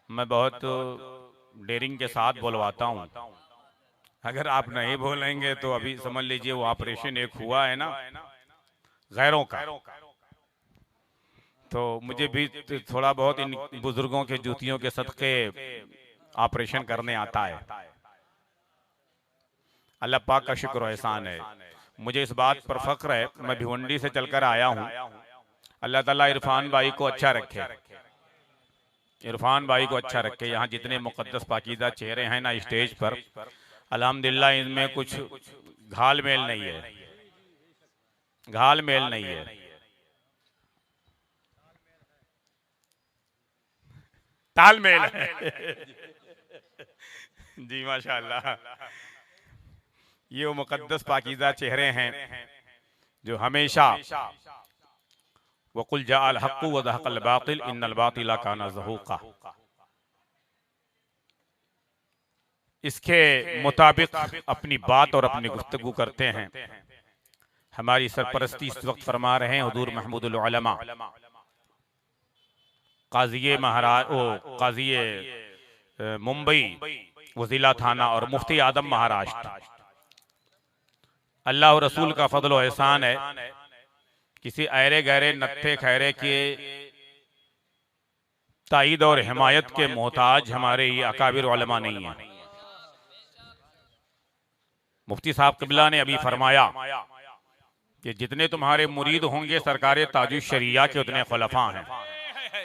मैं बहुत डेयरिंग के साथ बोलवाता हूँ। अगर आप नहीं बोलेंगे तो अभी समझ लीजिए वो ऑपरेशन एक हुआ है ना गैरों का, तो मुझे भी थोड़ा बहुत इन बुजुर्गों के जूतियों के सदके ऑपरेशन करने आता है। अल्लाह पाक का शुक्र एहसान है, मुझे इस बात पर फख्र है। मैं भिवंडी से चलकर आया हूँ। अल्लाह ताला इरफान भाई को अच्छा रखे, इरफान भाई को अच्छा रखे। यहाँ जितने मुकद्दस पाकीज़ा चेहरे हैं ना स्टेज पर, अल्हम्दुलिल्लाह इनमें कुछ घाल मेल नहीं है, घाल मेल नहीं है, तालमेल है। जी माशाअल्लाह, ये वो मुकद्दस पाकीज़ा चेहरे हैं जो हमेशा वकुल जाअल हक़्क़ु व ज़हक़ल बातिल इन्नल बातिला काना ज़हूक़ा, इसके मुताबिक अपनी बात और अपनी गुफ्तगू करते हैं। हमारी सरपरस्ती इस वक्त फरमा रहे हैं हुज़ूर महमूदुल उलमा काज़ी महाराज, ओ काज़ी मुंबई वज़ीला थाना और मुफ्ती आदम महाराष्ट्र। अल्लाह और रसूल का फजल व एहसान है, किसी ऐरे गहरे नत्थे खैरे के ताईद और हिमायत के मोहताज हमारे ये अकाबिर उलमा नहीं है। मुफ्ती साहब क़िबला ने अभी फरमाया कि जितने तुम्हारे मुरीद होंगे सरकारे ताजुश शरिया के उतने खुलफा हैं।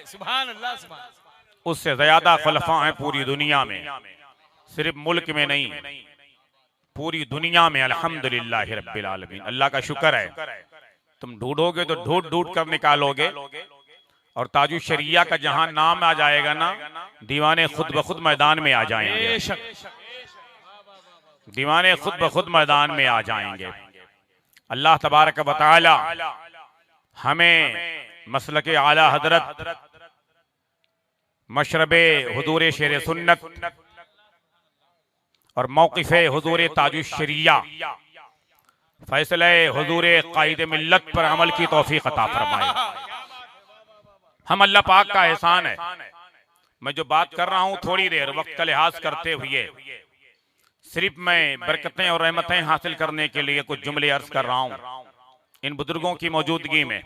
सुभान अल्लाह, सुभान। उससे ज्यादा खुलफा हैं पूरी दुनिया में, सिर्फ मुल्क में नहीं, पूरी दुनिया में। अल्हम्दुलिल्लाह रब्बिल आलमीन, अल्लाह का शुक्र है। तुम ढूंढोगे तो ढूंढ ढूंढ कर निकालोगे, और ताजुश शरिया का जहां नाम आ जाएगा ना, दीवाने खुद ब खुद मैदान में आ जाएंगे, दीवाने खुद ब खुद मैदान में आ जाएंगे। अल्लाह तबारक व तआला हमें मसलके आला हजरत मशरबे हुजूर शेर सुन्नत और मौक़िफ़े हुजूर ताजुश शरिया फैसले हुजूर कायद मिल्लत पर अमल की तौफीक अता फरमाए। हम अल्लाह पाक का एहसान है। मैं जो बात कर रहा हूँ थोड़ी देर वक्त का लिहाज करते हुए सिर्फ मैं बरकतें और रहमतें हासिल करने के लिए कुछ जुमले अर्ज कर रहा हूँ इन बुजुर्गों की मौजूदगी में।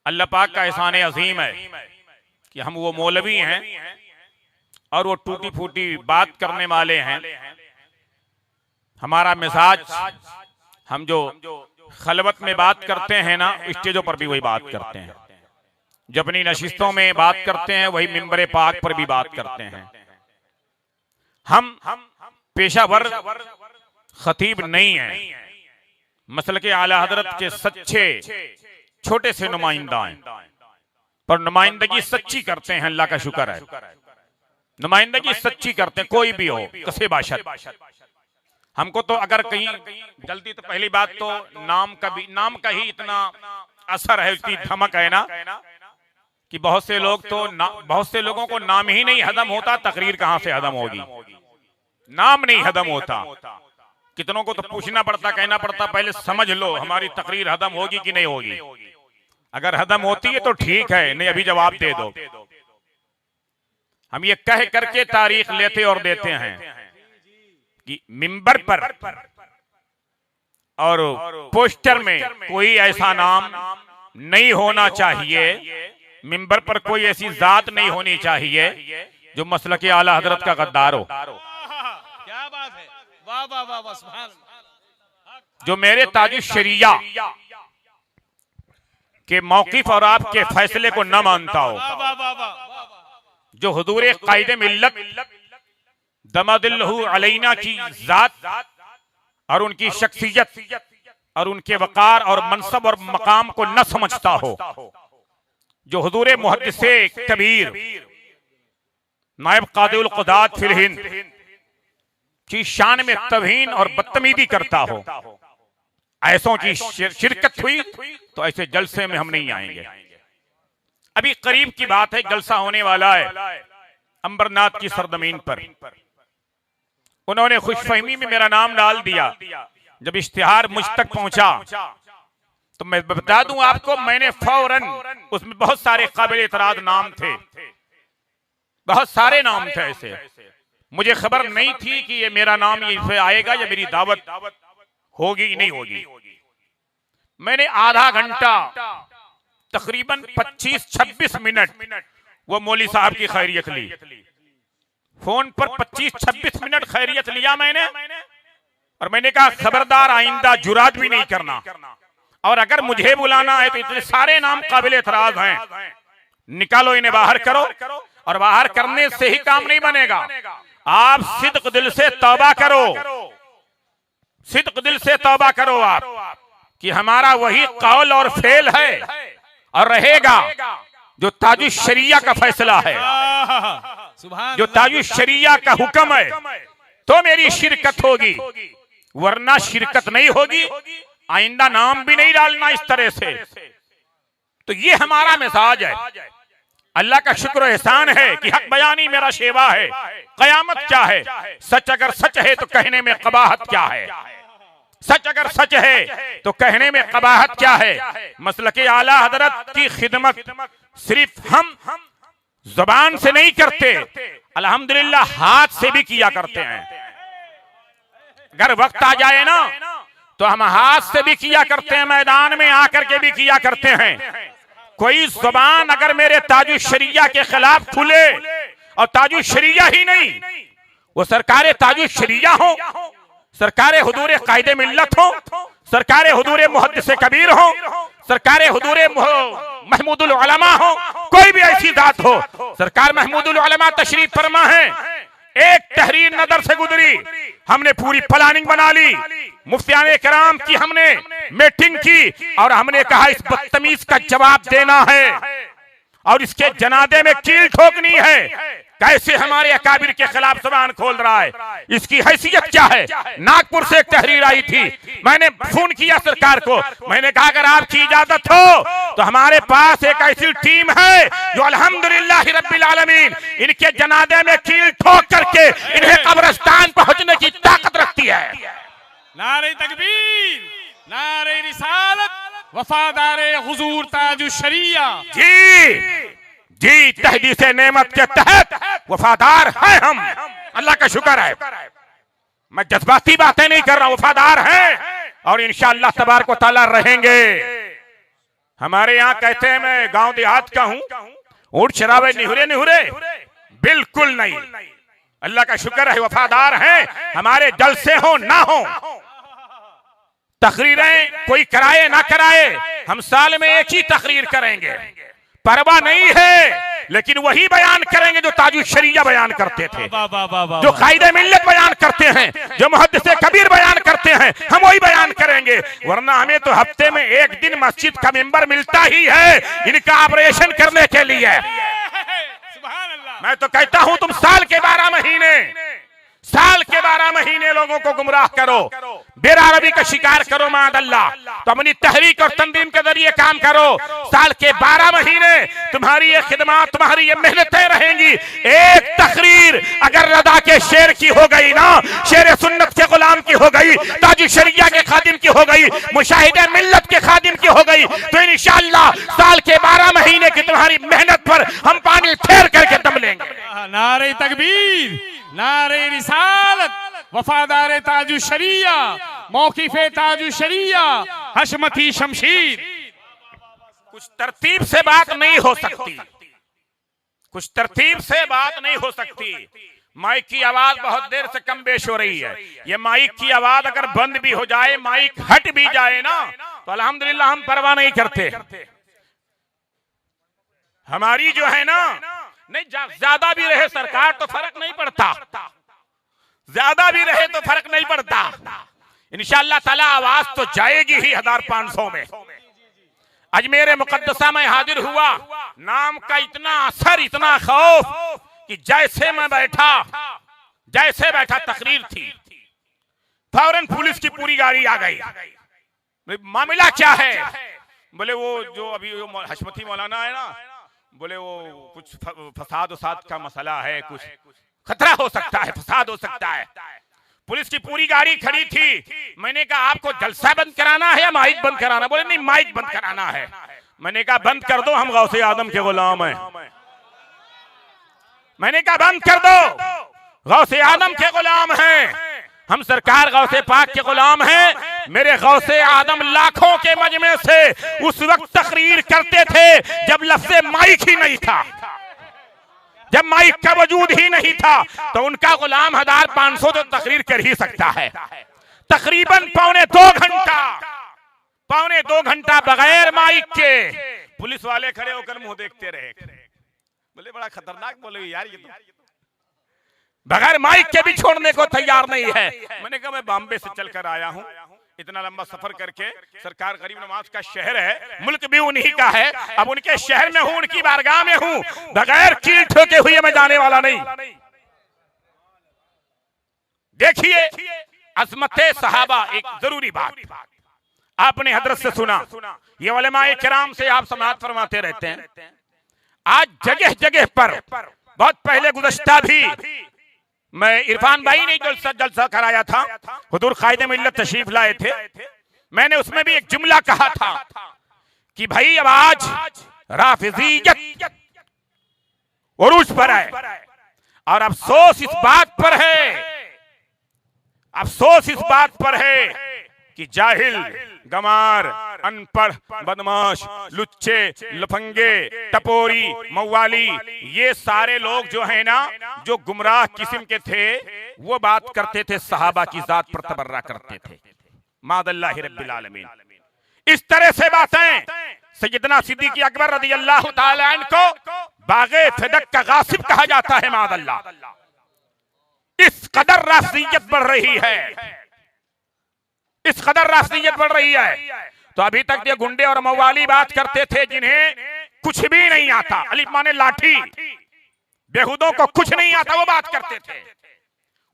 अल्लाह पाक का एहसान अजीम है कि हम वो मौलवी हैं और वो टूटी फूटी बात करने वाले हैं। हमारा मिजाज, हम जो खलवत में बात करते हैं ना, स्टेजों पर भी वही बात करते हैं, जो अपनी नशिस्तों में बात करते हैं वही मिंबर पाक पर भी बात करते हैं। हम पेशावर खतीब नहीं हैं, मसलके आला हजरत के सच्चे छोटे से नुमाइंदा हैं, पर नुमाइंदगी सच्ची करते हैं। अल्लाह का शुक्र है, नुमाइंदगी सच्ची करते हैं, कोई भी हो कसे बाशत। हमको तो अगर कहीं जल्दी, तो पहली बात तो नाम का ही इतना असर है, इतनी धमक है ना कि बहुत से लोगों को नाम ही नहीं हजम होता, तकरीर कहां से हजम होगी। नाम नहीं हजम होता, कितनों को तो पूछना पड़ता, कहना पड़ता पहले समझ लो हमारी तकरीर हजम होगी कि नहीं होगी। अगर हजम होती है तो ठीक है, नहीं अभी जवाब दे दो। हम ये कह करके तारीख लेते और देते हैं कि मिंबर पर और पोस्टर में कोई ऐसा नाम नहीं होना चाहिए, मिंबर पर कोई ऐसी जात नहीं होनी चाहिए जो मसलके आला हजरत का गद्दार हो। क्या बात है, वाह वाह वाह वाह, सुभान अल्लाह। जो मेरे ताजुश शरिया के मौक़िफ़ और आपके फैसले को न मानता हो, वाह वाह वाह वाह, जो हुजूर कायद मिल्लत दमदिल्लहु अलैना की जात और उनकी शख्सियत और उनके वकार और मनसब और मकाम को न समझता हो, जो हुजूर मुहद्दिसे कबीर नायब कादिउल क़ुदात फिल हिंद की शान में तौहीन और बदतमीजी करता हो, ऐसों की शिरकत हुई तो ऐसे जलसे में हम नहीं आएंगे। अभी करीब की बात है, जलसा होने वाला है अंबरनाथ की सरजमीन पर। उन्होंने खुशफहमी में मेरा नाम डाल दिया। जब इश्तिहार मुझ तक पहुंचा तो मैं बता दूं आपको, मैंने फौरन, उसमें बहुत सारे काबिल एतराज नाम थे, बहुत सारे नाम थे ऐसे। मुझे खबर नहीं थी कि ये मेरा नाम ये आएगा या मेरी दावत होगी नहीं होगी। मैंने आधा घंटा तकरीबन 25-26 मिनट वो मौली साहब की खैरियत ली। फोन पर 25-26 मिनट खैरियत लिया मैंने, और मैंने कहा खबरदार आइंदा जुरात भी नहीं करना, और अगर मुझे बुलाना है तो इतने सारे नाम काबिल एतराज हैं, निकालो इन्हें बाहर करो। और बाहर करने से ही काम नहीं बनेगा, आप सिद्क दिल से तौबा करो, सिद्क दिल से तौबा करो आप कि हमारा वही कौल और फेल है और रहेगा जो ताजुल शरिया का फैसला है, जो ताजुल शरिया का हुक्म है, तो मेरी शिरकत होगी, वरना शिरकत नहीं होगी। आइंदा नाम भी नहीं डालना इस तरह से। तो ये हमारा मिजाज है। अल्लाह का शुक्र एहसान है कि हक बयानी मेरा शेवा है। कयामत क्या है, सच अगर सच है तो कहने में कबाहत क्या है, सच अगर सच है तो कहने में कबाहत क्या है। मसलके आला हजरत की खिदमत सिर्फ हम जुबान से नहीं करते, अल्हम्दुलिल्लाह हाथ से भी किया करते हैं। अगर वक्त आ जाए ना तो हम हाथ से भी किया करते हैं, मैदान में आकर के भी किया करते हैं। कोई जुबान अगर मेरे ताजुल शरिया के खिलाफ खुले, और ताजुल शरिया ही नहीं, वो सरकारे ताजुल शरिया हो, सरकारे हुजूर कायदे मिल्लत हो, सरकारे हुजूर मुहद्दिस कबीर हो, सरकारे हुजूर महमूदुल उलमा हो, कोई भी ऐसी जात हो, सरकार महमूदुल उलमा तशरीफ फरमा है। एक तहरीर नजर से गुजरी, हमने पूरी प्लानिंग बना ली, मुफ्तियाने कराम की हमने मीटिंग की, और हमने कहा इस बदतमीज का जवाब देना है और इसके जनादे में कील ठोकनी है। कैसे हमारे अकाबिर के खिलाफ जुबान खोल रहा है, इसकी हैसियत क्या है। नागपुर से एक तहरीर आई थी, मैंने फोन किया सरकार को, मैंने कहा अगर आपकी इजाजत हो तो हमारे पास एक ऐसी टीम है जो अल्हम्दुलिल्लाह रब्बिल आलमीन इनके जनादे में कील ठोक करके इन्हें कब्रिस्तान पहुंचने की ताकत रखती है। नारे तकबीर, नारे रिसालत, वफादारे हुजूर ताजुल शरिया। जी तहदीस नेमत के तहत वफादार हैं हम, अल्लाह का शुक्र है। मैं जज्बाती बातें नहीं कर रहा, वफादार हैं और इंशाअल्लाह तबारक व तआला रहेंगे। हमारे यहाँ कहते हैं, मैं गांव देहात का हूँ, ऊंट शराबे निहुरे निहुरे बिल्कुल नहीं। अल्लाह का शुक्र है वफादार हैं। हमारे जलसे हो ना हो, तकरीरें कोई कराए ना कराए, हम साल में एक ही तकरीर करेंगे, परवाह नहीं है, लेकिन वही बयान करेंगे जो ताजुल शरिया बयान करते थे, जो कायदे मिल्लत बयान करते हैं, जो मुहद्दिस कबीर बयान करते हैं, हम वही बयान करेंगे। वरना हमें तो हफ्ते में एक दिन मस्जिद का मेंबर मिलता ही है इनका ऑपरेशन करने के लिए। मैं तो कहता हूं तुम साल के 12 महीने लोगों को गुमराह करो, बेरारबी का शिकार करो मादअल्लाह, तो अपनी तहरीक और तंजीम के जरिए काम करो। साल के 12 महीने तुम्हारी ये खिदमत, तुम्हारी ये मेहनतें रहेंगी। एक तकरीर अगर रदा के शेर की हो गई ना, शेर सुन्नत के गुलाम की हो गई, ताजुल शरिया के खादिम की हो गई, मुशाहिदे मिल्लत के खादिम की हो गई, तो इंशाअल्लाह साल के 12 महीने की तुम्हारी मेहनत पर हम पानी फेर करके दम लेंगे। नारे तकबीर, नारे रिसालत, वफादार ताजुल शरिया, मौकिफे ताजुल शरिया, हशमती शमशीर। कुछ तरतीब से बात नहीं हो सकती, कुछ तरतीब से बात नहीं हो सकती। माइक की आवाज बहुत देर से कम बेश हो रही है। ये माइक की आवाज अगर बंद भी हो जाए, माइक हट भी जाए ना, तो अल्हम्दुलिल्लाह हम परवाह नहीं करते। हमारी जो है ना, नहीं ज्यादा भी रहे सरकार तो फर्क नहीं पड़ता, ज्यादा भी रहे तो फर्क नहीं पड़ता। इंशाअल्लाह ताला आवाज तो जाएगी ही 1500 में। अजमेर मुकद्दसा में हाजिर हुआ, नाम का इतना असर, इतना खौफ कि जैसे बैठा तकरीर थी, फौरन पुलिस की पूरी गाड़ी आ गई। मामला क्या है? बोले वो जो अभी हशमती मौलाना है ना, बोले वो कुछ फसाद का मसला है, कुछ खतरा हो सकता है, फसाद हो सकता है। पुलिस की पूरी गाड़ी खड़ी थी। मैंने कहा आपको जलसा बंद कराना है या माइक बंद कराना? बोले नहीं, माइक बंद कराना है। मैंने कहा बंद कर दो, हम गौसे आदम के गुलाम हैं। मैंने कहा बंद कर दो, गौसे आदम के गुलाम हैं हम, सरकार गौसे पाक के गुलाम हैं। मेरे गौसे आदम लाखों के मजमे से उस वक्त तकरीर करते थे जब लफ्ज़े माइक ही नहीं था, जब माइक का वजूद ही नहीं था। तो उनका गुलाम 1500 तो तकरीर कर ही सकता है। तकरीबन पौने 2 घंटा बगैर माइक के पुलिस वाले खड़े होकर मुंह देखते रहे। बोले बड़ा खतरनाक बोले यार, ये तो बगैर माइक के भी छोड़ने को तैयार नहीं है। मैंने कहा मैं बॉम्बे से चलकर आया हूं, इतना लंबा सफर करके। सरकार गरीब नवाज का शहर है, मुल्क भी उन्हीं का है। अब उनके शहर में हूं, उनकी बारगाह में हूं, बगैर कील ठोके हुए मैं जाने वाला नहीं। देखिए अज़मते सहाबा, एक जरूरी बात आपने हजरत से सुना, ये उलमाए किराम से आप समाअत फरमाते रहते हैं। आज जगह जगह पर, बहुत पहले गुज़श्ता भी मैं इरफान भाई ने जलसा कराया था, हुजूर कायदे मिल्लत तशरीफ लाए थे। मैंने उसमें भी एक जुमला कहा था कि भाई अब आज राफिज़ियत उरूज पर है, और अफसोस इस बात पर है, अफसोस इस बात पर है कि जाहिल, गमार, अनपढ़, बदमाश, लुच्चे, लफंगे, टपोरी, मवाली, ये सारे लोग जो है ना, जो गुमराह किस्म के थे, वो बात करते थे सहाबा की जात पर तबर्रा करते थे। मादल्लाहि रब्बिल आलमीन। इस तरह से बातें सैयदना सिद्दीक़ अकबर रज़ियल्लाहु ताला अन्हु को बागे फदक का गासिब कहा जाता है। मादल्लाह, इस कदर राफिज़ियत बढ़ रही है, इस कदर राफिज़ियत बढ़ रही है। तो अभी तक ये गुंडे और मवाली बात करते थे जिन्हें कुछ भी नहीं आता, अलिफ माने लाठी, बेहुदों को कुछ नहीं आता, वो बात करते थे,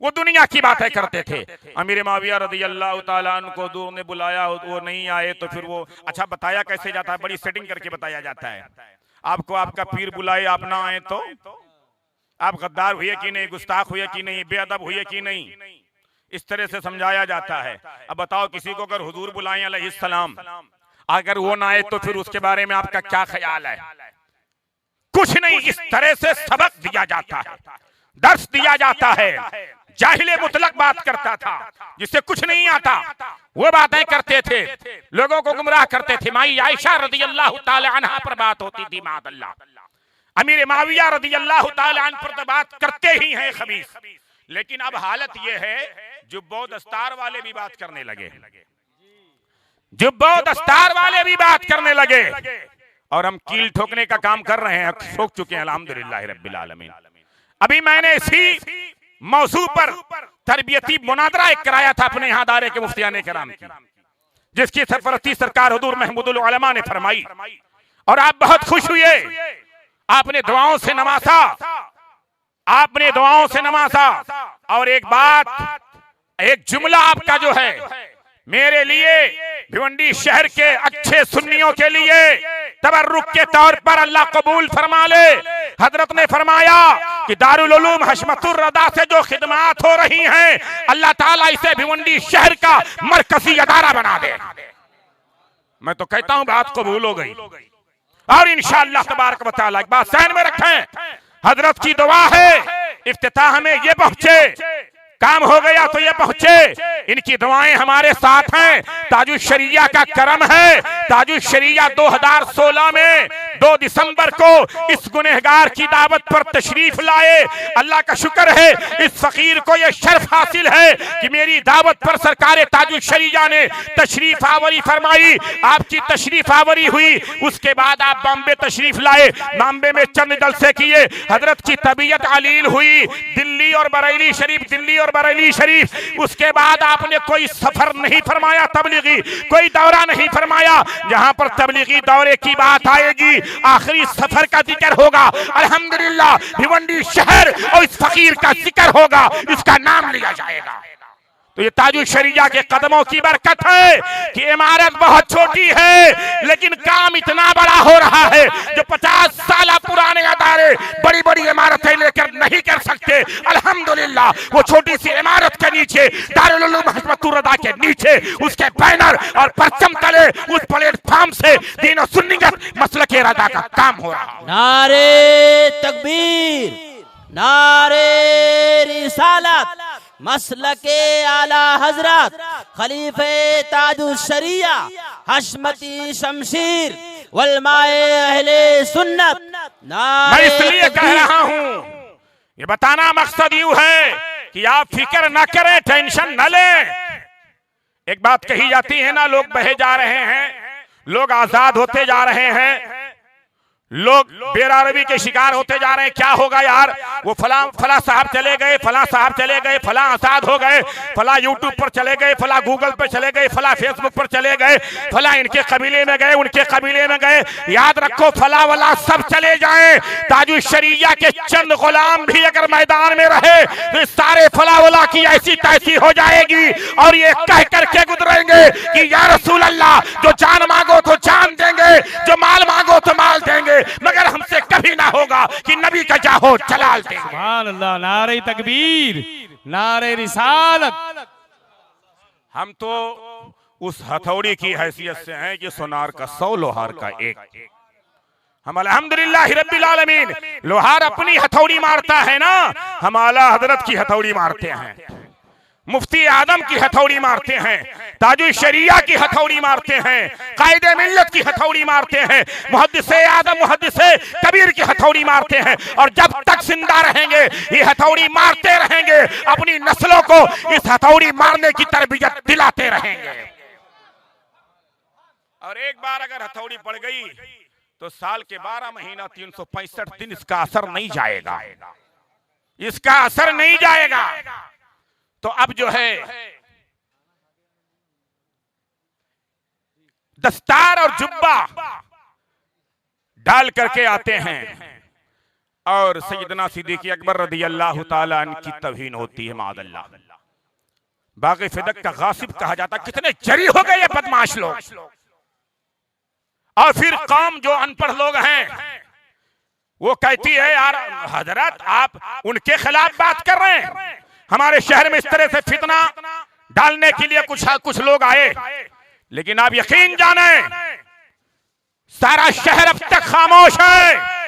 वो दुनिया की बातें करते थे। अमीर माविया रज़ियल्लाहु ताला अन्हु को दूर ने बुलाया, वो नहीं आए तो फिर वो अच्छा बताया कैसे जाता है, बड़ी सेटिंग करके बताया जाता है। आपको आपका पीर बुलाए, आप ना आए तो आप गद्दार हुए कि नहीं, गुस्ताख हुए कि नहीं, बेअदब हुए कि नहीं, इस तरह से समझाया जाता है। अब बताओ किसी को अगर हुजूर बुलाएं अलैहिस्सलाम, अगर वो ना आए तो फिर उसके बारे में आपका क्या ख्याल है? कुछ नहीं। इस तरह से सबक दिया जाता है, दर्स दिया जाता है। जाहिले मुतलक बात करता था, जिससे कुछ नहीं आता, वो बातें करते थे, लोगों को गुमराह करते थे। माई आयशा रज़ियल्लाहु ताला अन्हा पर बात होती थी, मादल्लाह। अमीर माविया रज़ियल्लाहु ताला अन्हु पर तो बात करते ही हैं खबीस। लेकिन अब हालत यह है, जुब्बो दस्तार वाले भी बात करने लगे, जुब्बो दस्तार वाले भी बात करने लगे, और हम कील ठोकने का काम कर रहे हैं, ठोक चुके हैं अल्हम्दुलिल्लाह रब्बिल आलमीन। अभी मैंने इसी मौजू पर तरबियती मुनादरा एक कराया था अपने यहाँ दायरे के मुफ्तियाने किराम की, जिसकी सरपरस्ती सरकार हुजूर महमूदुल उलमा ने फरमाई, और आप बहुत खुश हुए। आपने दुआओं से नवासा, आपने दुआओं से नवासा। और एक बात, एक जुमला आपका जो है मेरे लिए, भिवंडी शहर के अच्छे सुन्नियों के लिए तबर्रुक के तौर पर अल्लाह कबूल फरमा ले। हजरत ने फरमाया कि दारुल उलूम हशमतुर रदा से जो खिदमात हो रही हैं, अल्लाह ताला इसे भिवंडी शहर का मरकजी अदारा बना दे। मैं तो कहता हूं बात कबूल हो गई, और इंशाअल्लाह तबारक व तआला। एक बात सहन में रखें, हजरत की दुआ है इफ्तिताह में ये पहुंचे, काम हो गया तो ये पहुंचे। इनकी दुआएं हमारे साथ हैं। ताजुश शरिया का करम है। ताजुश शरिया 2016 में 2 दिसंबर को इस गुनहगार की दावत पर तशरीफ लाए। अल्लाह का शुक्र है, इस फकीर को यह शर्फ हासिल है कि मेरी दावत पर सरकार ताजुश शरिया ने तशरीफ आवरी फरमाई। आपकी तशरीफ आवरी हुई, उसके बाद आप बॉम्बे तशरीफ लाए, बॉम्बे में चंद जलसे किए। हजरत की तबीयत अलील हुई, दिल्ली और बरेली शरीफ, दिल्ली और बरेली शरीफ। उसके बाद आपने कोई सफर नहीं फरमाया तबलीगी, कोई दौरा नहीं फरमाया। जहां पर तबलीगी दौरे की बात आएगी, आखिरी सफर का जिक्र होगा, अल्हम्दुलिल्लाह भिवंडी शहर और इस फकीर का जिक्र होगा, इसका नाम लिया जाएगा। तो ये ताजुश शरिया के कदमों की बरकत है कि इमारत बहुत छोटी है लेकिन काम इतना बड़ा हो रहा है जो 50 साल पुराने अदारे बड़ी बड़ी इमारतें लेकर नहीं कर सकते। अल्हम्दुलिल्लाह वो छोटी सी इमारत के नीचे, दारुल उलूम हशमतुर रदा के नीचे, उसके बैनर और परचम तले उस प्लेटफॉर्म से दीन और सुन्नियत मसलक रदा का काम हो रहा है। नारे तकबीर, नारे रिसालत मसलके आला हजरत खलीफे ताजुश शरिया हशमती शमशीर वलमाए अहले सुन्नत। मैं इसलिए कह रहा हूं, ये बताना मकसद यूं है कि आप फिक्र ना करें, टेंशन न लें। एक बात कही जाती है ना, लोग बहे जा रहे हैं, लोग आजाद होते जा रहे हैं, लोग बेरारवी के शिकार होते जा रहे हैं। क्या होगा यार, वो फला साहब चले गए, फला साहब चले गए, फला आजाद हो गए, फला यूट्यूब पर चले गए, फला गूगल पर चले गए, फला फेसबुक पर चले गए, फला इनके कबीले में गए, उनके कबीले में गए। याद रखो, फला वाला सब चले जाएं, ताजुश शरिया के चंद गुलाम भी अगर मैदान में रहे तो सारे फला वाला की ऐसी तैसी हो जाएगी और ये कह करके गुजरेंगे कि या रसूल अल्लाह, जो जान मांगो तो जान देंगे, जो माल मांगो तो माल देंगे, मगर हमसे कभी ना होगा कि नबी का जाहो जलाल देंगे। सुभान अल्लाह, नारे तकबीर, नारे रिसालत। हम तो उस हथौड़ी की हैसियत से हैं कि सोनार का 100 लोहार का एक। हम अल्हम्दुलिल्लाह रब्बिल आलमीन, लोहार अपनी हथौड़ी मारता है ना, हम आला हजरत की हथौड़ी मारते हैं, मुफ्ती आदम की हथौड़ी मारते हैं, ताजुश शरिया की हथौड़ी मारते हैं, कायदे मिल्लत की हथौड़ी मारते हैं, मुहद्दिसे आदम मुहद्दिसे कबीर की हथौड़ी मारते हैं। और जब तक जिंदा रहेंगे ये हथौड़ी मारते रहेंगे, अपनी नस्लों को इस हथौड़ी मारने की तरबियत दिलाते रहेंगे। और एक बार अगर हथौड़ी पड़ गई तो साल के 12 महीना 365 दिन इसका असर नहीं जाएगा, इसका असर नहीं जाएगा। तो अब जो है दस्तार और जुब्बा डाल करके आते हैं और सैयदना सिद्दीक़ अकबर रज़ी अल्लाह ताला अन्हु की तौहीन होती है। मादअल्लाह, बाग़े फ़िदक का गासिब कहा जाता। कितने जरी हो गए ये बदमाश लोग। और फिर कौम जो अनपढ़ लोग हैं वो कहती है, यार हजरत आप उनके खिलाफ बात कर रहे हैं। हमारे शहर में इस तरह से फितना डालने के लिए कुछ लोग आए, लेकिन आप यकीन जाने सारा शहर अब तक खामोश है,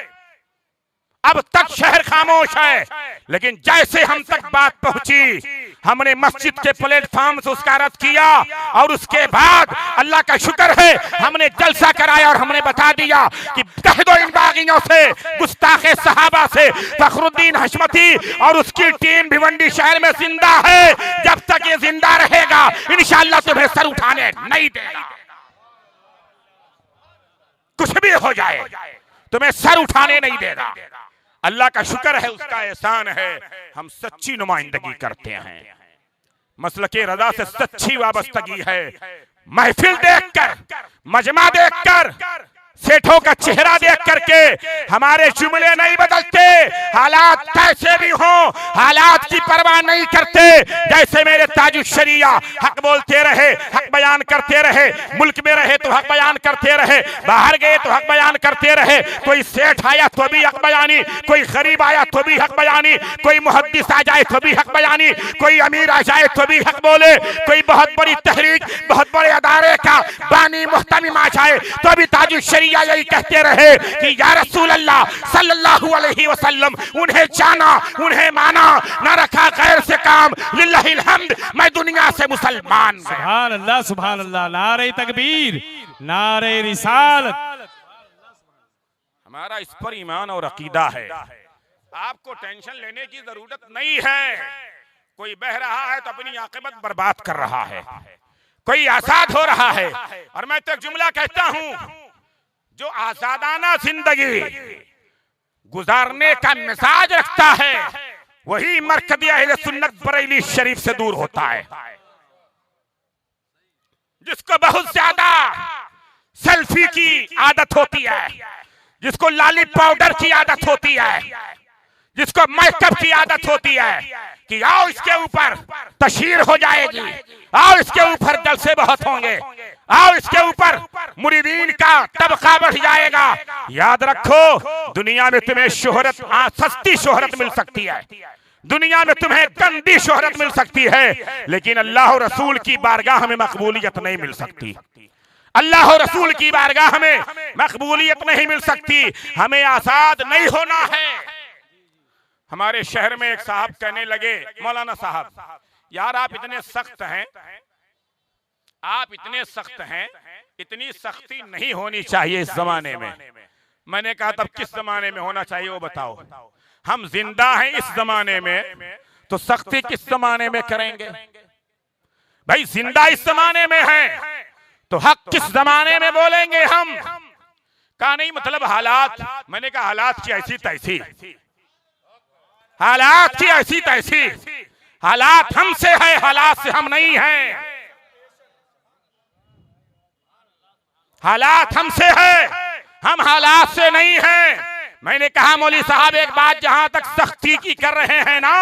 अब तक शहर खामोश है। लेकिन जैसे हम तक बात पहुंची, हमने मस्जिद के प्लेटफॉर्म से उसका रद्द किया और उसके बाद अल्लाह का शुक्र है हमने जलसा कराया और हमने बता दिया कि कह दो इन बागियों से, गुस्ताखे सहाबा से, फखरुद्दीन हशमती और उसकी टीम भिवंडी शहर में जिंदा है। जब तक ये जिंदा रहेगा इंशाअल्लाह तुम्हें सर उठाने नहीं देगा। कुछ भी हो जाए तुम्हें सर उठाने नहीं देगा। अल्लाह का शुक्र है, उसका एहसान है, हम सच्ची नुमाइंदगी करते हैं, मसलके रजा से सच्ची वाबस्तगी है। महफिल देखकर, मजमा देखकर, सेठों का चेहरा देख करके हमारे जुमले नहीं बदलते। हालात कैसे भी हों, हालात की परवाह नहीं करते। जैसे मेरे ताजुश शरिया हक बोलते रहे, हक बयान करते रहे, मुल्क में रहे तो हक बयान करते रहे, बाहर गए तो हक बयान करते रहे। कोई सेठ आया तो भी हक बयानी, कोई गरीब आया तो भी हक बयानी, कोई मुहद्दिस आ जाए तो भी हक बयानी, कोई अमीर आ जाए तो भी हक बोले, कोई बहुत बड़ी तहरीक, बहुत बड़े अदारे का बानी मुहतमिम आ जाए तो भी ताजुश शरिया यही कहते रहे कि या रसूल अल्लाह सल्लल्लाहु अलैहि वसल्लम, उन्हें जाना, उन्हें माना, न रखा गैर से काम, लिल्लाहिल हम्द, मैं दुनिया से मुसलमान। सुभान अल्लाह, सुभान अल्लाह, नारे तकबीर, नारे रिसालत। हमारा इस पर ईमान और अकीदा है। आपको टेंशन लेने की जरूरत नहीं है। कोई बह रहा है तो अपनी आक़िबत बर्बाद कर रहा है, कोई आजाद हो रहा है। और मैं तो एक जुमला कहता हूं, जो आजादाना जिंदगी गुजारने का मिजाज रखता है वही मरकज़ी अहले सुन्नत बरेली शरीफ से दूर होता है। जिसको बहुत ज्यादा सेल्फी की आदत होती है, जिसको लाली पाउडर की आदत होती है, जिसको मेकअप की आदत होती है कि आओ इसके ऊपर तशहीर हो जाएगी, आओ इसके ऊपर जलसे बहुत होंगे, आओ इसके ऊपर मुरीदीन का तबका बढ़ जाएगा। याद रखो, दुनिया में तुम्हें शोहरत, सस्ती शोहरत मिल सकती है, दुनिया में तुम्हें गंदी शोहरत मिल सकती है, लेकिन अल्लाह और रसूल की बारगाह में मकबूलियत नहीं मिल सकती। अल्लाह और रसूल की बारगाह में मकबूलियत नहीं मिल सकती। हमें आजाद नहीं होना है, हमारे शहर में एक साहब कहने लगे, मौलाना साहब यार आप इतने सख्त हैं, आप इतने सख्त हैं, इतनी सख्ती नहीं होनी चाहिए इस जमाने में। मैंने कहा तब किस जमाने में होना चाहिए वो बताओ। हम जिंदा हैं इस जमाने में तो सख्ती किस जमाने में करेंगे? भाई जिंदा इस जमाने में है तो हक किस जमाने में बोलेंगे हम? कहा नहीं मतलब हालात। मैंने कहा हालात की ऐसी तैसी, हालात की ऐसी तैसी, हालात हमसे है, हालात से हम नहीं हैं। हालात हमसे है, हम हालात से नहीं हैं। मैंने कहा मौली साहब एक बात, जहां तक सख्ती की कर रहे हैं ना,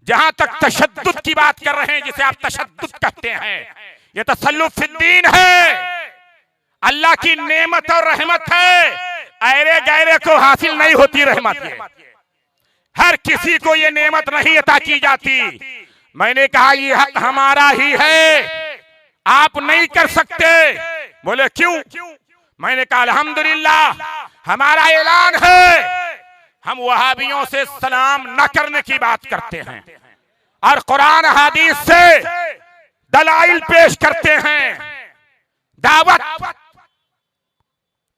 जहां तक तशद्दुद की बात कर रहे हैं, जिसे आप तशद्दुद कहते हैं, ये तसल्लुफ फिद्दीन है। अल्लाह की नेमत और रहमत है, ऐरे गैरे को हासिल नहीं होती रहमत। ये हर किसी को ये नेमत नहीं अता की जाती। मैंने कहा ये हक हमारा ही है, आप नहीं कर सकते। बोले क्यों? मैंने कहा अल्हम्दुलिल्लाह हमारा ऐलान है, हम वहाबियों से सलाम न करने की बात करते हैं और कुरान हदीस से दलाइल पेश करते हैं, दावत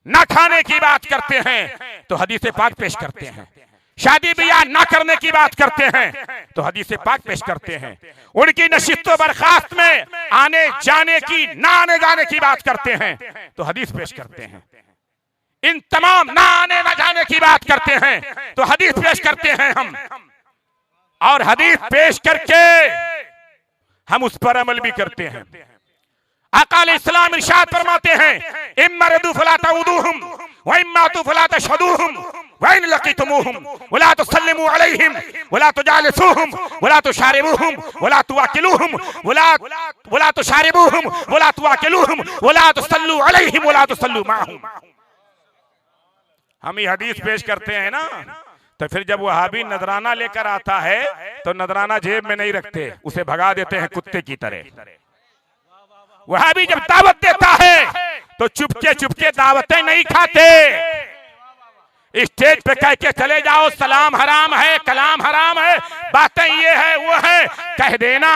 न खाने की बात करते हैं तो हदीस पाक पेश करते हैं, शादी ब्याह न करने की बात करते हैं तो हदीस पाक पेश करते हैं, उनकी नशिस्त बर्खास्त में आने जाने की ना आने जाने की बात करते हैं तो हदीस पेश करते हैं, इन तमाम ना आने ना जाने की बात करते हैं तो हदीस पेश करते हैं हम। और हदीस पेश करके हम उस पर अमल भी करते हैं। आका अलैहिस्सलाम इरशाद फरमाते हैं, इम्मरदू फला तऊदूहुम व इम्मातू फला तशदूहुम व इन लकीतुमूहुम वला तुसल्लिमू अलैहिम वला तुजालिसूहुम वला तुशारिबूहुम वला तुआकिलूहुम वला तुशारिबूहुम वला तुआकिलूहुम वला तुसल्लू अलैहिम वला तुसल्लू माहुम। हम ये हदीस पेश करते हैं ना, तो फिर जब वहाबी नजराना लेकर आता है तो नजराना जेब में नहीं रखते, उसे भगा देते हैं कुत्ते की तरह। वहाबी जब दावत देता है तो चुपके चुपके दावतें नहीं खाते, स्टेज पे कह के चले जाओ सलाम हराम है, कलाम हराम है, बातें ये है वो है, कह देना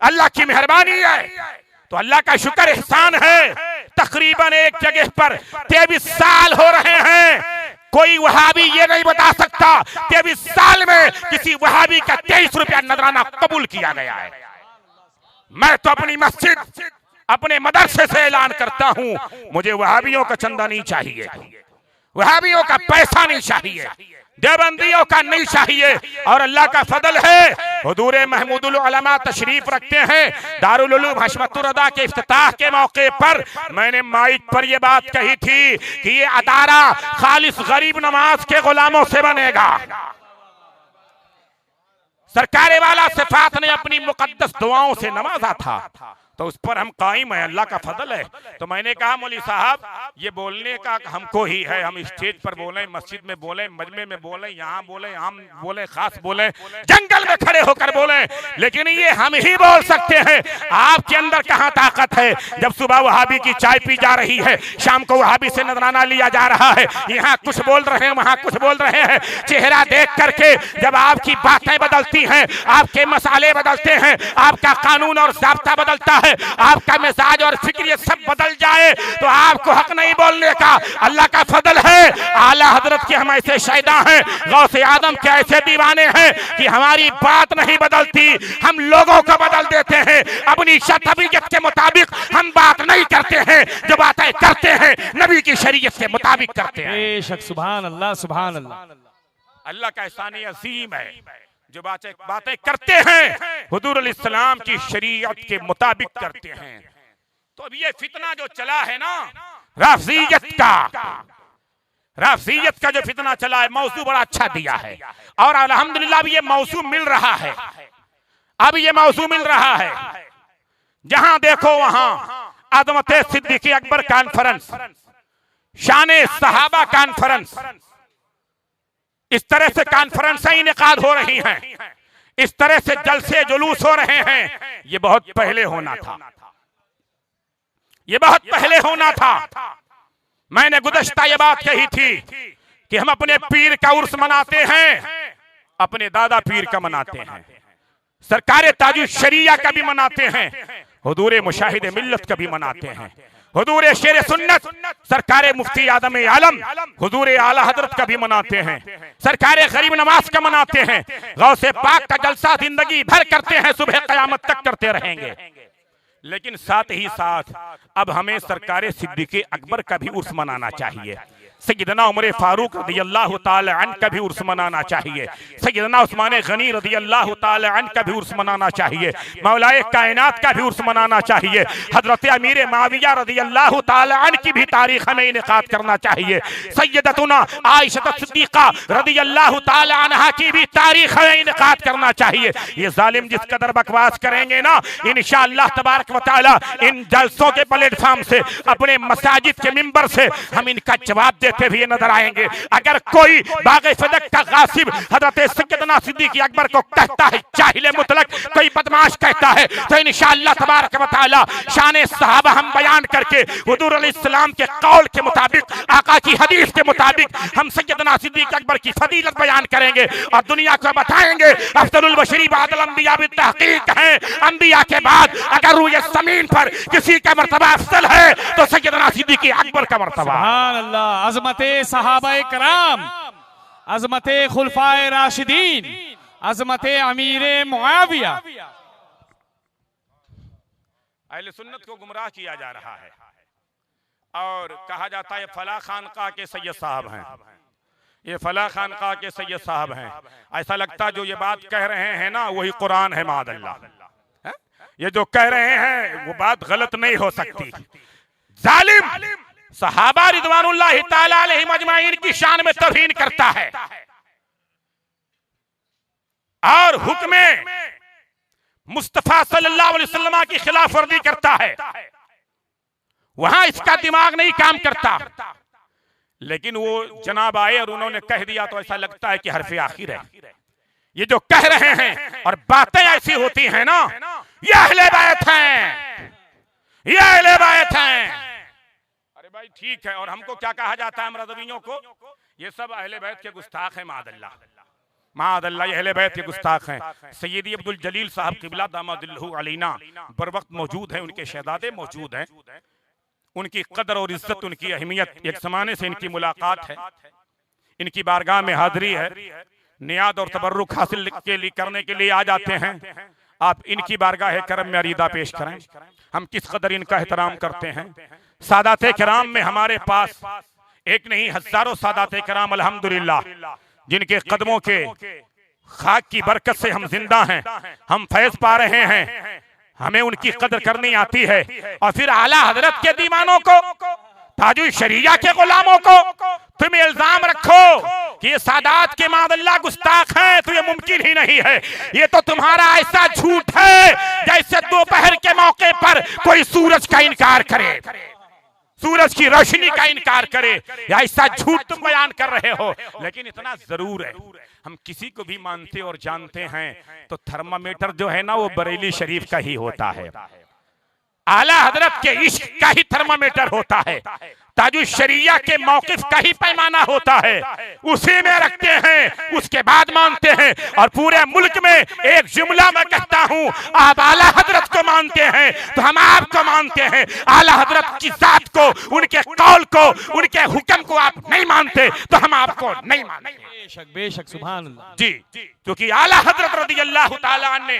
अल्लाह की मेहरबानी है। तो अल्लाह का शुक्र एहसान है, तकरीबन एक जगह पर 23 साल हो रहे हैं, कोई वहाबी ये नहीं बता सकता 23 साल में किसी वहाबी का 23 रुपया नजराना कबूल किया गया है। मैं तो अपनी मस्जिद अपने मदरसे से ऐलान करता हूं, मुझे वहाबियों का चंदा नहीं चाहिए, वहाबियों का पैसा नहीं चाहिए, देवबंदियों का नहीं चाहिए। और अल्लाह का फजल है, हुजूर महमूदुल उलमा तशरीफ रखते हैं। दारुल उलूम हशमतुर रदा के इफ्तिताह के मौके पर मैंने माइक पर यह बात कही थी कि ये अदारा खालिस गरीब नवाज के गुलामों से बनेगा। सरकारे वाला सिफात ने अपनी मुकद्दस दुआओं से नवाजा था, तो उस पर हम कायम है, अल्लाह का फजल है। तो मैंने कहा मौली साहब ये बोलने का हमको ही है, हम स्टेज पर बोलें, मस्जिद में बोलें, मजमे में बोलें, यहाँ बोलें, हम बोलें, खास बोलें, जंगल में खड़े होकर बोलें, लेकिन ये हम ही बोल सकते हैं। आपके अंदर कहाँ ताकत है? जब सुबह वहाबी की चाय पी जा रही है, शाम को वहाबी से नजराना लिया जा रहा है, यहाँ कुछ बोल रहे हैं, वहाँ कुछ बोल रहे हैं, चेहरा देख करके जब आपकी बातें बदलती हैं, आपके मसाले बदलते हैं, आपका कानून और ज़ाब्ता बदलता है, आपका मिजाज और फिक्र ये सब बदल जाए तो आपको हक नहीं बोलने का। अल्लाह का फजल है, आला हजरत के हम ऐसे शहीदा हैं, गौसे आदम के ऐसे दीवाने हैं कि हमारी बात नहीं बदलती, हम लोगों को बदल देते हैं। अपनी तबीयत के मुताबिक हम बात नहीं करते हैं, जो बातें करते हैं नबी की शरीयत के मुताबिक करते हैं। बेशक सुभान अल्लाह, सुभान अल्लाह। अल्लाह का एहसान अजीम है, जो बातें करते हैं हुजूर अलैहिस्सलाम की शरीयत के मुताबिक करते हैं। तो अब ये फितना जो चला है ना राफियत का जो फितना चला है, मौजू बड़ा अच्छा दिया है और अल्हम्दुलिल्लाह अब ये मौजू मिल रहा है, अब ये मौजू मिल रहा है। जहां देखो वहां अज़मत सिद्दीक़ अकबर कॉन्फ्रेंस, शान सहाबा कॉन्फ्रेंस, इस तरह से कॉन्फ्रेंस इनेकाद हो रही हैं, इस तरह से जलसे जुलूस हो रहे हैं। ये बहुत पहले होना था, ये बहुत पहले होना था। मैंने गुज़श्ता ये बात कही थी कि हम अपने पीर का उर्स मनाते हैं, अपने दादा पीर का मनाते हैं, सरकार ताजुल शरिया का भी मनाते हैं, हुजूर मुशाहिद मिल्लत का भी मनाते हैं, हुजूर शेर सुन्नत सरकार मुफ्ती आदम आलम हुजूर आला हजरत का भी मनाते हैं, सरकार गरीब नवाज का मनाते हैं, गौसे पाक का जलसा जिंदगी भर करते हैं, सुबह कयामत तक करते रहेंगे। लेकिन साथ ही साथ अब हमें सरकार सिद्दीक़ अकबर का भी उर्स मनाना चाहिए, सैयदना उमर फारूक रज़ियल्लाहु ताला अन्हु का भी उर्स मनाना चाहिए, सैयदना उस्मान गनी रज़ियल्लाहु ताला अन्हु का भी उर्स मनाना चाहिए, मौलाए कायनात का भी उर्स मनाना चाहिए, हजरत अमीर माविया रज़ियल्लाहु ताला अन्हु की भी तारीख हमें इनेकाद करना चाहिए, सैयदतुना आयशा सिद्दीक़ा रज़ियल्लाहु ताला अन्हा की भी तारीख हमें इनेकाद करना चाहिए। ये जालिम जिस कदर बकवास करेंगे ना, इंशाअल्लाह तबारक व तआला इन जलसों के प्लेटफॉर्म से, अपने मसाजिद के मिंबर से हम इनका जवाब देते हुए नजर आएंगे। अगर कोई बाग़े सदक का गासिब हजरत सैयदना सिद्दीक़ अकबर को कहता है जाहिल मुतलक, कोई बदमाश कहता है, तो इंशाअल्लाह तबारक व तआला शान सहाबा हम बयान करके हुजूर अलैहिस्सलाम के कौल के मुताबिक, आका की हदीस के मुताबिक हम सैयदना सिद्दीक़ अकबर की फजीलत बयान करेंगे और दुनिया को बताएंगे अफ़ज़लुल बशरी बादल अंबिया बित्तहक़ीक़ हैं। अंबिया के बाद अगर रूए ज़मीन पर किसी का मर्तबा अफजल है तो सैयदना सिद्दीक़ अकबर का मर्तबा। सुभान अल्लाह। अज़मते सहाबाए कराम, अज़मते खुलफाए राशिदीन, अज़मते अमीरे मुआविया। अहले सुन्नत को गुमराह किया जा रहा है और कहा जाता है फला खानका के सैयद साहब हैं, ये फला खानका के सैयद साहब हैं। ऐसा लगता जो ये बात कह रहे हैं ना वही कुरान है मादल्ला, ये जो कह रहे हैं वो बात गलत नहीं हो सकती। जालिम सहाबा रिदवानुल्लाहि ताला अलैहिम अजमाइन की शान में तौहीन करता है और हुक्म मुस्तफा सल्लल्लाहु अलैहि वसल्लम की खिलाफ वर्जी करता है, वहां इसका दिमाग नहीं काम करता। लेकिन वो जनाब आए और उन्होंने कह दिया तो ऐसा लगता है कि हरफे आखिर है। ये जो कह रहे हैं और बातें ऐसी होती हैं ना, ये अहले बैत हैं, ये अहले बैत हैं। अरे भाई ठीक है, और हमको क्या कहा जाता है रज़वियों को? ये सब अहले बैत के गुस्ताख हैं मादल्ला, मादल्ला ये अहले बैत के गुस्ताख हैं। सैयदी अब्दुल जलील साहब क़िबला दामदिल्लहु अलैना बर वक्त मौजूद हैं, उनके शहजादे मौजूद हैं, उनकी कदर और इज्जत, उनकी अहमियत, एक ज़माने से इनकी मुलाकात है, इनकी बारगाह में हाजिरी है, नियाद और तबर्रुक हासिल करने के लिए आ जाते हैं। आप इनकी बारगाह करम में अरीदा पेश करें, हम किस कदर इनका एहतराम करते हैं। सादाते किराम में हमारे पास एक नहीं हजारों सादाते किराम अल्हम्दुलिल्लाह, जिनके कदमों के खाक की बरकत से हम जिंदा हैं, हम फैज पा रहे हैं, हमें उनकी कदर करनी आती है। और फिर आला हजरत के दीवानों को, ताजुल शरिया के गुलामों को तुम इल्जाम रखो कि ये सादात के मादल्ला गुस्ताख हैं, तो ये मुमकिन ही नहीं है। ये तो तुम्हारा ऐसा झूठ है जैसे दोपहर के मौके पर कोई सूरज का इनकार करे, सूरज की रोशनी का इनकार करे, या ऐसा झूठ तुम बयान कर रहे हो। लेकिन इतना जरूर है, हम किसी को भी मानते और जानते हैं तो थर्मामीटर जो है ना वो बरेली शरीफ का ही होता है, आला हजरत के इश्क का ही थर्मामीटर होता है, ताजुल शरिया के मौकिफ का ही पैमाना होता है, उसी में रखते हैं, उसके बाद मानते हैं। और पूरे मुल्क में एक जुमला मैं कहता हूं, आप आला हजरत को मानते हैं तो हम आपको मानते हैं, आला हजरत की जात को, उनके कौल को, उनके हुक्म को आप नहीं मानते तो हम आपको नहीं मानते। बेशक बेशक, सुभान अल्लाह जी, क्योंकि आला हजरत रज़ियल्लाहु ताला अन्हु ने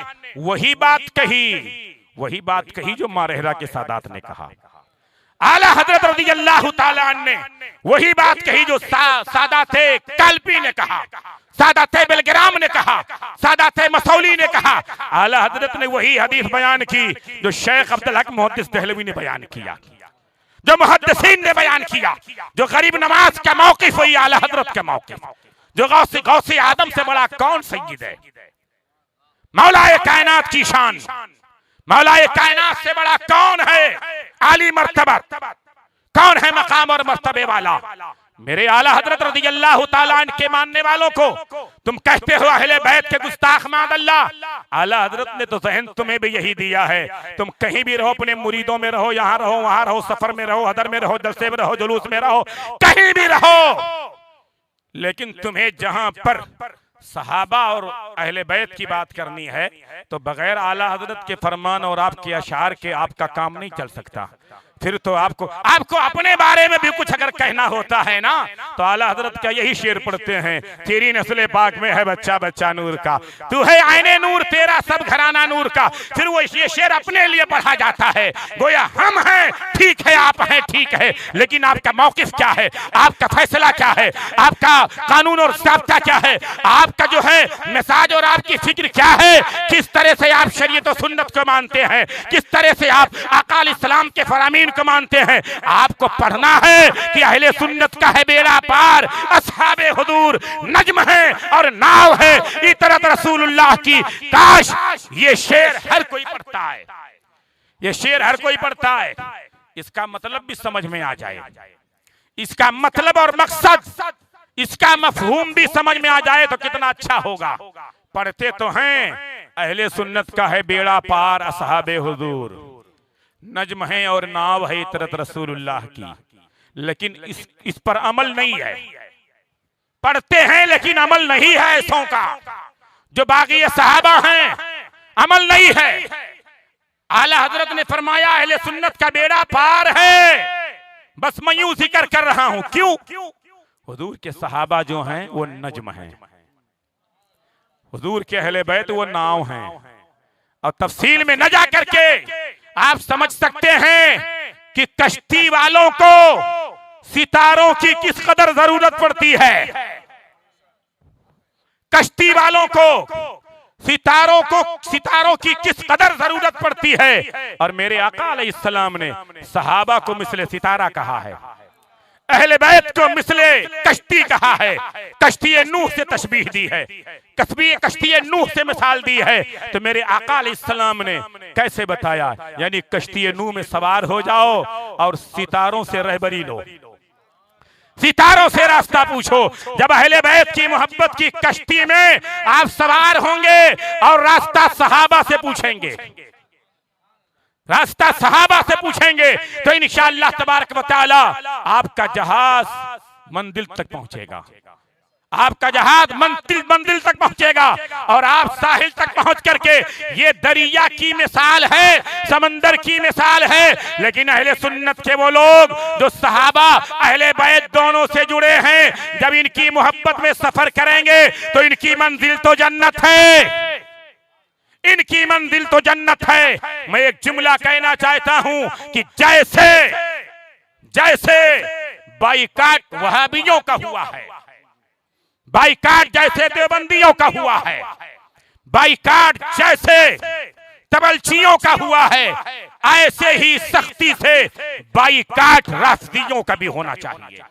वही बात कही जो मारहरा के सादात ने कहा। आला हजरत रज़ियल्लाहु ताला अन्हु ने वही बात कही जो सादाते कालपी ने कहा, सादाते बेलग्राम ने कहा, सादाते मसौली ने कहा। आला हजरत ने वही हदीस बयान की जो शेख अब्दुल हक मुहद्दिस दहलवी ने बयान किया, जो मुहद्दिसीन ने बयान किया, जो गरीब नवाज का मौकिफ हुई आला हजरत का मौकिफ, जो गौसे आदम से बड़ा कौन सय्यद है, मौलाए कायनात की शान, मौलाए कायनात से बड़ा कौन है, आली मर्तबा कौन है, मकाम और मर्तबे वाला। मेरे आला हजरत रज़ियल्लाहु ताला अन्हु के मानने वालों को तुम कहते हो अहले बैत के गुस्ताख मादल्ला, आला हजरत ने तो जहन तुम्हें भी यही दिया है, तुम कहीं भी रहो, अपने मुरीदों में रहो, यहाँ रहो, वहां रहो, सफर में रहो, हदर में रहो, जलसे में रहो, जुलूस में रहो, कहीं भी रहो, लेकिन तुम्हें जहां पर सहाबा और अहले बैत की बात करनी है तो बगैर आला हजरत के फरमान और आपके अशार के आपका काम नहीं चल सकता। फिर तो आपको अपने बारे में भी कुछ अगर कहना होता है ना तो आला हजरत का यही शेर पढ़ते हैं, तेरी नस्ल पाक में है बच्चा बच्चा नूर का, तू है आईने नूर, तेरा सब घराना नूर का। फिर वो ये शेर अपने लिए पढ़ा जाता है, गोया हम हैं ठीक है, आप हैं ठीक है, लेकिन आपका मौकिफ क्या है, आपका फैसला क्या है, आपका कानून और ज़ाब्ता क्या है, आपका जो है मिजाज और आपकी फिक्र क्या है, किस तरह से आप शरीयत और सुन्नत को मानते हैं, किस तरह से आप आकाल इस्लाम के फरामीन को मानते हैं। आपको पढ़ना है कि अहले सुन्नत का है बेड़ा पार, असहाबे हुजूर नज्म है और नाव है, इतरत रसूलुल्लाह की। काश ये शेर हर कोई पढ़ता है, ये शेर हर कोई पढ़ता है, इसका मतलब भी समझ में आ जाए, इसका मतलब और मकसद, इसका मफहूम भी समझ में आ जाए तो कितना अच्छा होगा। पढ़ते तो हैं अहले सुन्नत का है बेड़ा पार, असहाबे हुजूर नज्म है और नाव है इतरत रसूलुल्लाह की, लेकिन इस पर अमल नहीं है। पढ़ते हैं लेकिन अमल नहीं है ऐसों का, जो बाकी सहाबा हैं अमल नहीं है। आला हजरत ने फरमाया अहले सुन्नत का बेड़ा पार है, बस मैं यूं जिक्र कर रहा हूं, क्यों? हुजूर के सहाबा जो हैं वो नज्म हैं, हुजूर के अहले बैत वो नाव हैं, और तफसील में न जा करके आप समझ सकते हैं कि कश्ती वालों को सितारों की किस कदर जरूरत पड़ती है, कश्ती वालों को सितारों की किस कदर जरूरत पड़ती है। और मेरे आका अलैहिस्सलाम ने सहाबा को मिसले सितारा कहा है, अहले बैत को मिसले कश्ती कहा है, कश्ती नूह से तशबीह दी है, कश्ती नूह से मिसाल दी है। तो मेरे आका अलैहिस्सलाम ने कैसे बताया, यानी कश्ती नूह में सवार हो जाओ और सितारों से रहबरी लो, सितारों से रास्ता पूछो। जब अहले बैत की मोहब्बत की कश्ती में आप सवार होंगे और रास्ता सहाबा से पूछेंगे, रास्ता सहाबा से पूछेंगे, तो इंशाअल्लाह तबारक व तआला आपका जहाज मंजिल तक पहुंचेगा, आपका जहाज मंजिल तक पहुंचेगा और आप साहिल तक पहुंच करके, ये दरिया की मिसाल है, समंदर की मिसाल है, लेकिन अहले सुन्नत के वो लोग जो सहाबा अहले बैत दोनों से जुड़े हैं, जब इनकी मोहब्बत में सफर करेंगे तो इनकी मंजिल तो जन्नत है, इनकी मंजिल तो जन्नत है। मैं एक जुमला कहना चाहता हूं कि जैसे बाइकाट वहाबियों का हुआ है, बाइकाट जैसे देवबंदियों का हुआ है, बाइकाट जैसे तबलचियों का हुआ है, ऐसे ही सख्ती से बाइकाट राफिदियों का भी होना चाहिए,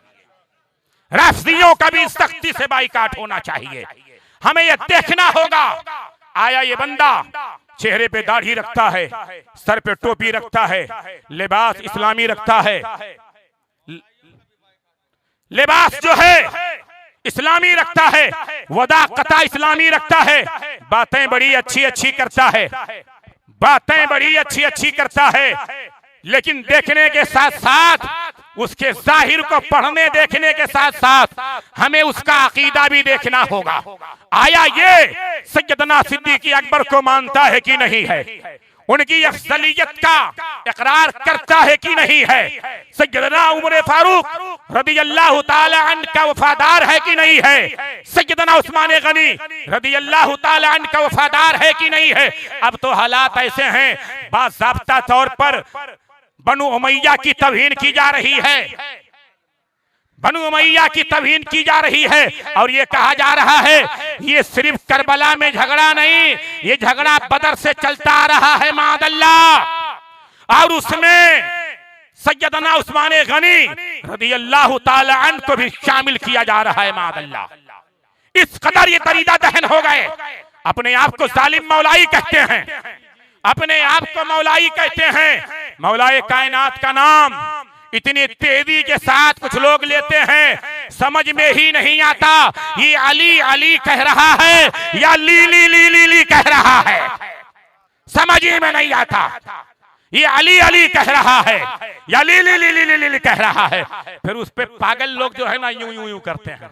राफिदियों का भी सख्ती से बाइकाट होना चाहिए। हमें यह देखना होगा, आया ये बंदा चेहरे पे दाढ़ी रखता है, सर पे टोपी रखता है, लिबास इस्लामी रखता है, लिबास जो है इस्लामी रखता है, वदाकता इस्लामी रखता है, बातें बड़ी अच्छी अच्छी करता है, बातें बड़ी अच्छी अच्छी करता है, लेकिन देखने के साथ साथ उसके जाहिर को पढ़ने देखने के साथ साथ हमें उसका अकीदा भी देखना होगा। आया ये सैयदना सिद्दीक़ अकबर को मानता है कि नहीं है, उनकी अफजलियत का इकरार करता है कि नहीं है, सैयदना उमर फारूक रदियल्लाहु ताला अन्हु का वफादार है कि नहीं है, सैयदना उस्मान गनी रदियल्लाहु ताला अन्हु का वफादार है कि नहीं है। अब तो हालात ऐसे हैं, बाज़ाब्ता तौर पर बनु उमैया की तौहीन की जा रही है, बनु उमैया की तौहीन की जा रही है, और ये कहा जा रहा है ये सिर्फ करबला में झगड़ा नहीं, ये झगड़ा बदर से चलता आ रहा है मादल्लाह, और उसमें सैयदना उस्मान गनी रदियल्लाहु ताला अन्हु को भी शामिल किया जा रहा है मादल्लाह। इस कदर ये दरीदा दहन हो गए, अपने आप को जालिम मौलाई कहते हैं, अपने आप को मौलाई कहते हैं, मौलाए कायनात का नाम इतनी तेजी के साथ कुछ लोग लेते हैं, समझ में ही नहीं आता ये अली अली कह रहा है या ली ली ली ली ली कह रहा है, समझ ही में नहीं आता ये अली अली कह रहा है या ली ली ली ली ली ली कह रहा है। फिर उस पे पागल लोग जो है ना यूं यूं यूं करते हैं,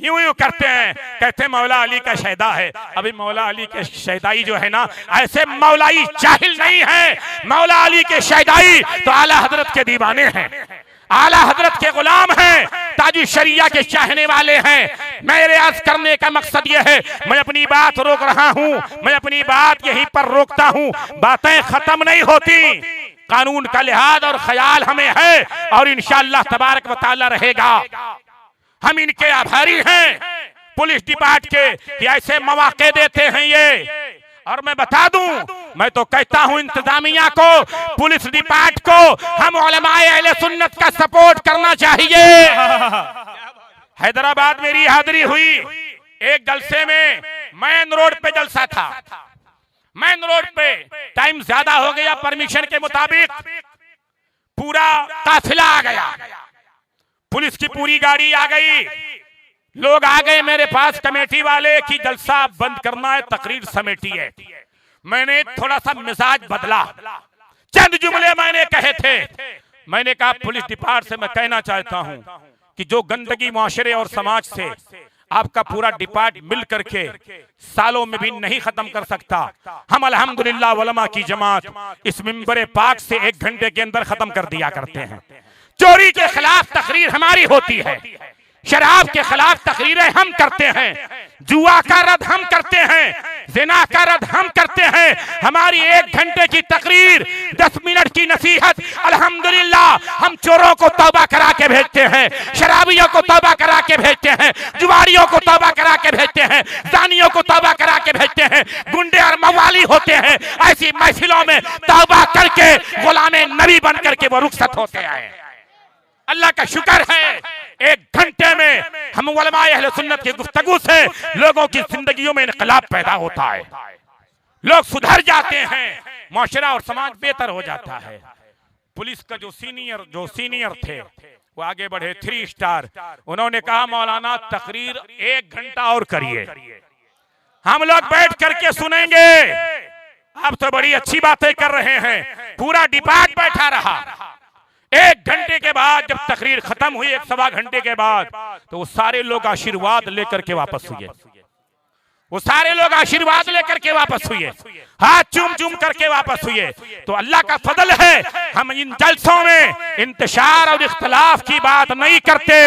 यूं यूं करते हैं, कहते हैं मौला अली का शहदा है। अभी मौला अली के शहदाई जो है ना, ऐसे मौलाई जाहिल नहीं है, मौला अली के शहदाई तो आला हजरत के दीवाने हैं, आला हजरत के गुलाम हैं, ताजु शरिया के चाहने वाले हैं। मेरे अर्ज करने का मकसद यह है, मैं अपनी बात रोक रहा हूं, मैं अपनी बात यहीं पर रोकता हूं, बातें खत्म नहीं होती, कानून का लिहाज और ख्याल हमें है और इंशाअल्लाह तबारक व तआला रहेगा। हम इनके आभारी हैं पुलिस डिपार्ट के कि ऐसे मौके देते हैं ये। और मैं बता दूं, मैं तो कहता हूं इंतजामिया को, पुलिस डिपार्ट को, हम उलमाए अहले सुन्नत का सपोर्ट करना चाहिए। हैदराबाद मेरी हाजिरी हुई एक जलसे में, मेन रोड पे जलसा था, मेन रोड पे टाइम ज्यादा हो गया, परमिशन के मुताबिक पूरा काफिला आ गया, पुलिस की पूरी गाड़ी आ गई, लोग आ गए मेरे पास कमेटी वाले कि जलसा बंद करना है, तकरीर समेटी है। मैंने थोड़ा सा मिजाज बदला, चंद जुमले मैंने कहे थे। मैंने कहा पुलिस डिपार्ट से मैं कहना चाहता हूं कि जो गंदगी मुआशरे और समाज से आपका पूरा डिपार्ट मिल करके सालों में भी नहीं खत्म कर सकता, हम अल्हम्दुलिल्लाह उलमा की जमात इस मिंबर पाक से 1 घंटे के अंदर खत्म कर दिया करते हैं। चोरी के खिलाफ तकरीर हमारी होती है, शराब के खिलाफ तकरीरें हम करते हैं, जुआ का रद्द हम करते हैं, जिना का रद्द हम करते हैं। हमारी 1 घंटे की तकरीर, 10 मिनट की नसीहत, अल्हम्दुलिल्लाह हम चोरों को तौबा करा के भेजते हैं, शराबियों को तौबा करा के भेजते हैं, जुआरियों को तौबा करा के भेजते हैं, जानियों को तौबा करा के भेजते हैं, गुंडे और मवाली होते हैं। ऐसी महफिलों में तौबा करके गुलामे नबी बन करके वो रुखसत होते हैं। अल्लाह का शुक्र है 1 घंटे में हम उलमाए अहले सुन्नत की गुफ्तगू से लोगों की जिंदगियों में इनकलाब पैदा होता है, लोग सुधर जाते हैं, माशरा और समाज बेहतर हो जाता है। पुलिस का जो सीनियर थे वो आगे बढ़े, 3 स्टार, उन्होंने कहा मौलाना तकरीर 1 घंटा और करिए, हम लोग बैठ करके सुनेंगे। आप तो बड़ी अच्छी बातें कर रहे हैं, पूरा डिपार्ट बैठा रहा। 1 घंटे के बाद जब तकरीर खत्म हुई, 1 सवा घंटे के बाद, तो वो सारे लोग आशीर्वाद लेकर के वापस हुए, वो सारे लोग आशीर्वाद लेकर के वापस हुए, हाथ चूम चूम करके वापस हुए। तो अल्लाह का फजल है, हम इन जलसों में इंतशार और इख्तिलाफ की बात नहीं करते,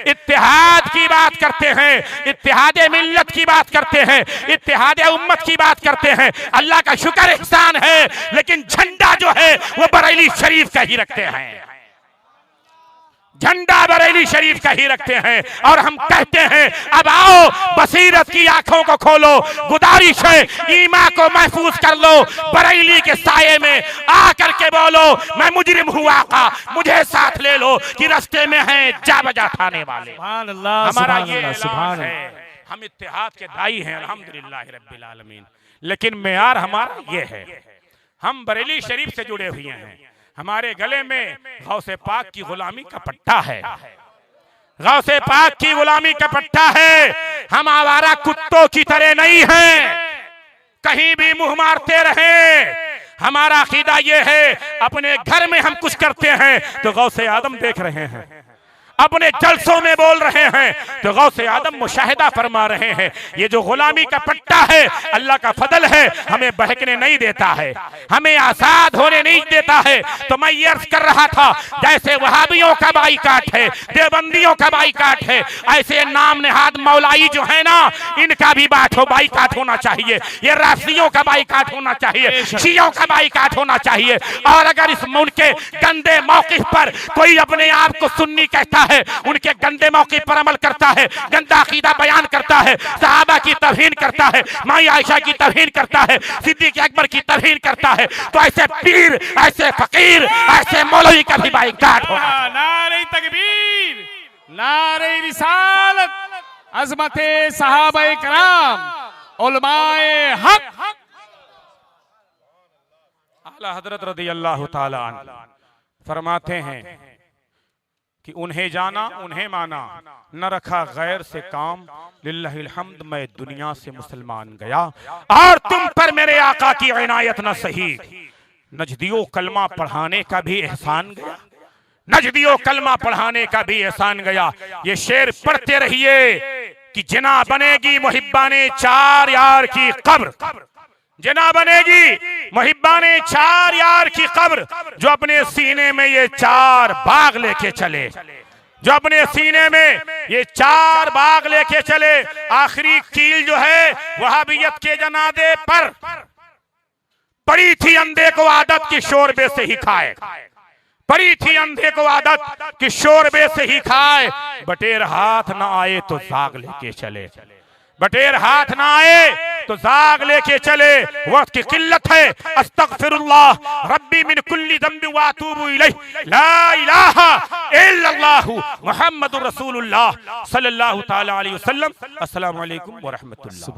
इत्तेहाद की बात करते हैं, इत्तेहाद मिल्लत की बात करते हैं, इत्तेहाद उम्मत की बात करते हैं। अल्लाह का शुक्र एहसान है, लेकिन झंडा जो है वो बरेली शरीफ का ही रखते हैं, झंडा बरेली शरीफ का ही रखते हैं। और हम कहते हैं अब आओ बसीरत की आंखों को खोलो, गुजारिश है ईमान को महफूज कर लो, बरेली के साये में आ करके बोलो मैं मुजरिम हूँ आका, मुझे साथ ले लो कि रास्ते में हैं जा बजा थाने वाले। हमारा ये ऐलान है, हम इत्तेहाद के दाई हैं अल्हम्दुलिल्लाह रब्बिल आलमीन, लेकिन मेयार हमारा ये है, हम बरेली शरीफ से जुड़े हुए हैं, हमारे गले में गौसे पाक की गुलामी का पट्टा है, गौसे पाक की गुलामी का पट्टा है। हम आवारा कुत्तों की तरह नहीं हैं, कहीं भी मुंह मारते रहे। हमारा अकीदा ये है, अपने घर में हम कुछ करते हैं तो गौसे आदम देख रहे हैं, अपने जलसों में बोल रहे हैं तो गौसे आदम मुशाहिदा फरमा रहे हैं। ये जो गुलामी का पट्टा है अल्लाह का फजल है, हमें बहकने नहीं देता है, हमें आजाद होने नहीं देता है। तो मैं ये अर्ज कर रहा था, जैसे वहाबियों का बाईकाट है, देवबंदियों का बाईकाट है, ऐसे नाम नेहाद मौलाई जो है ना, इनका भी बाईकाट होना चाहिए। ये राफियों का बाईकाट होना चाहिए, शियों का बाईकाट होना चाहिए। और अगर इस उनके गंदे मौक़िफ़ पर कोई अपने आप को सुन्नी कहता है, उनके गंदे मौक़िफ़ पर अमल करता है, गंदा अकीदा बयान करता है, सहाबा की तौहीन करता है, माई आयशा की तौहीन करता है, सिद्दीक़ अकबर की तौहीन करता है, तो ऐसे पीर, ऐसे फकीर, ऐसे मौलवी का भी बाईकाट होगा। नारे तकबीर, नारे रिसालत, अज़मते सहाबाए कराम, उलमाए हक। आला हज़रत रज़ियल्लाहु ताला अन्हु फरमाते हैं कि उन्हें जाना उन्हें माना, न रखा गैर से काम, लिल्लाहिल हम्द मैं दुनिया से मुसलमान गया। और तुम पर मेरे आका की इनायत न सही, नजदियो कलमा पढ़ाने का भी एहसान गया, नजदियो कलमा पढ़ाने का भी एहसान गया। ये शेर पढ़ते रहिए कि जना बनेगी मुहिब्बाने चार यार की कब्र, जना बनेगी मुहिब्बाने चार यार की कब्र, जो अपने सीने में ये चार बाग लेके चले, जो अपने सीने में ये चार बाग लेके चले। आखिरी कील जो है वहाबियत के जनादे पर पड़ी थी, अंधे को आदत की शोरबे से ही खाए, पड़ी थी अंधे को आदत कि शोरबे से ही खाए। बटेर हाथ ना आए तो जाग लेके चले, बटेर हाथ ना आए तो जाग लेके चले। वक्त की किल्लत है, अस्तगफिरुल्लाह रब्बी मिन कुल्ली ज़ंबि व अतूबु इलैह, ला इलाहा इल्लल्लाहु मुहम्मदुर रसूलुल्लाह सल्लल्लाहु तआला अलैहि वसल्लम। अस्सलामु अलैकुम व रहमतुल्लाह।